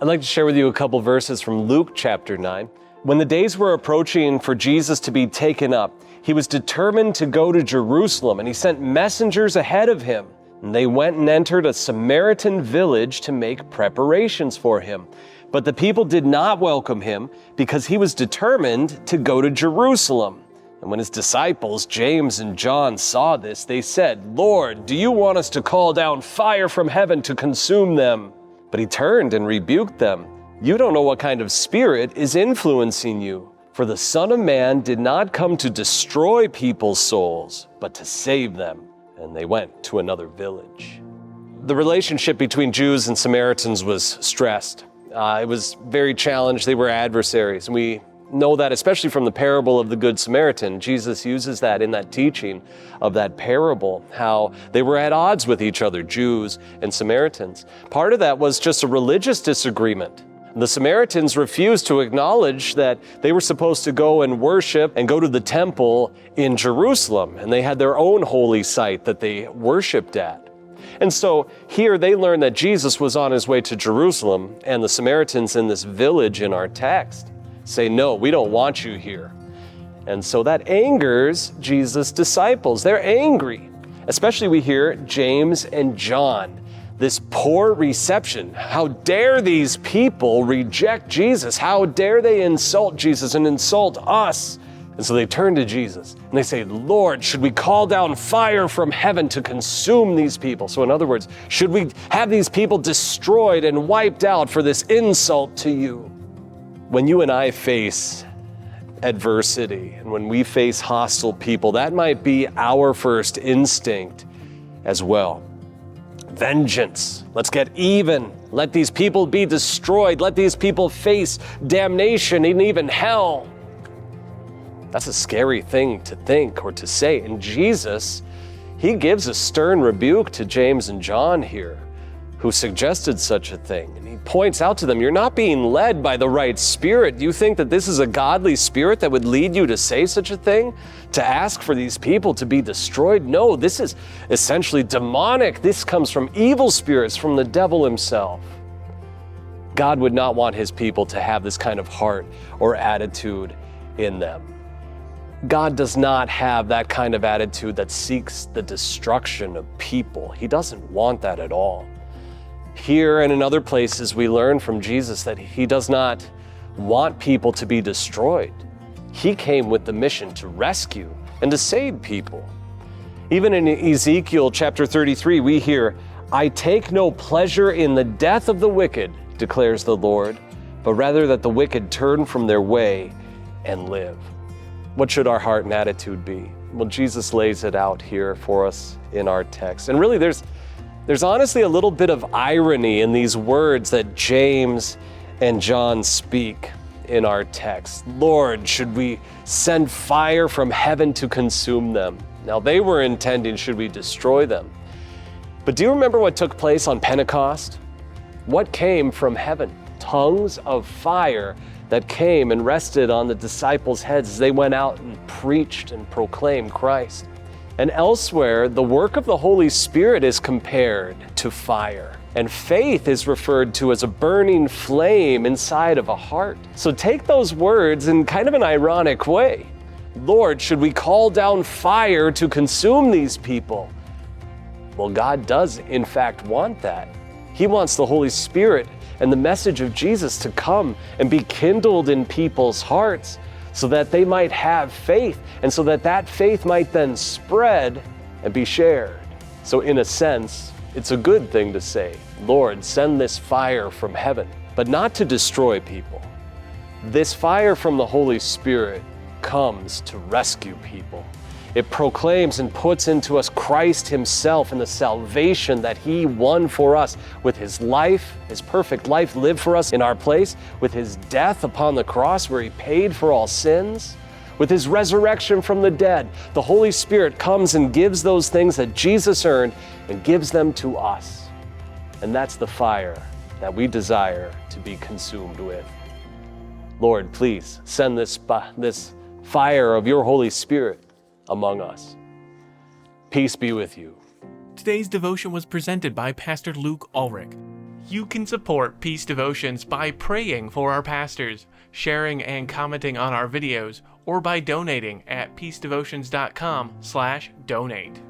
I'd like to share with you a couple verses from Luke chapter 9. When the days were approaching for Jesus to be taken up, he was determined to go to Jerusalem, and he sent messengers ahead of him. And they went and entered a Samaritan village to make preparations for him. But the people did not welcome him because he was determined to go to Jerusalem. And when his disciples, James and John, saw this, they said, "Lord, do you want us to call down fire from heaven to consume them?" But he turned and rebuked them. "You don't know what kind of spirit is influencing you. For the Son of Man did not come to destroy people's souls, but to save them." And they went to another village. The relationship between Jews and Samaritans was stressed. It was very challenged. They were adversaries. And we know that especially from the parable of the Good Samaritan. Jesus uses that in that teaching of that parable, how they were at odds with each other, Jews and Samaritans. Part of that was just a religious disagreement. The Samaritans refused to acknowledge that they were supposed to go and worship and go to the temple in Jerusalem, and they had their own holy site that they worshiped at. And so here they learned that Jesus was on his way to Jerusalem, and the Samaritans in this village in our text say, "No, we don't want you here." And so that angers Jesus' disciples. They're angry. Especially we hear James and John. This poor reception. How dare these people reject Jesus? How dare they insult Jesus and insult us? And so they turn to Jesus and they say, "Lord, should we call down fire from heaven to consume these people?" So in other words, should we have these people destroyed and wiped out for this insult to you? When you and I face adversity and when we face hostile people, that might be our first instinct as well. Vengeance. Let's get even. Let these people be destroyed. Let these people face damnation and even hell. That's a scary thing to think or to say. And Jesus, he gives a stern rebuke to James and John here, who suggested such a thing. And he points out to them, you're not being led by the right spirit. You think that this is a godly spirit that would lead you to say such a thing? To ask for these people to be destroyed? No, this is essentially demonic. This comes from evil spirits, from the devil himself. God would not want his people to have this kind of heart or attitude in them. God does not have that kind of attitude that seeks the destruction of people. He doesn't want that at all. Here and in other places, we learn from Jesus that he does not want people to be destroyed. He came with the mission to rescue and to save people. Even in Ezekiel chapter 33, we hear, "I take no pleasure in the death of the wicked, declares the Lord, but rather that the wicked turn from their way and live." What should our heart and attitude be? Well, Jesus lays it out here for us in our text. And really, there's honestly a little bit of irony in these words that James and John speak in our text. "Lord, should we send fire from heaven to consume them?" Now, they were intending, should we destroy them? But do you remember what took place on Pentecost? What came from heaven? Tongues of fire that came and rested on the disciples' heads as they went out and preached and proclaimed Christ. And elsewhere, the work of the Holy Spirit is compared to fire. And faith is referred to as a burning flame inside of a heart. So take those words in kind of an ironic way. Lord, should we call down fire to consume these people? Well, God does in fact want that. He wants the Holy Spirit and the message of Jesus to come and be kindled in people's hearts so that they might have faith and so that that faith might then spread and be shared. So in a sense, it's a good thing to say, Lord, send this fire from heaven, but not to destroy people. This fire from the Holy Spirit comes to rescue people. It proclaims and puts into us Christ himself and the salvation that he won for us with his life, his perfect life lived for us in our place, with his death upon the cross where he paid for all sins, with his resurrection from the dead. The Holy Spirit comes and gives those things that Jesus earned and gives them to us. And that's the fire that we desire to be consumed with. Lord, please send this fire of your Holy Spirit among us. Peace be with you. Today's devotion was presented by Pastor Luke Ulrich. You can support Peace Devotions by praying for our pastors, sharing and commenting on our videos, or by donating at peacedevotions.com/donate.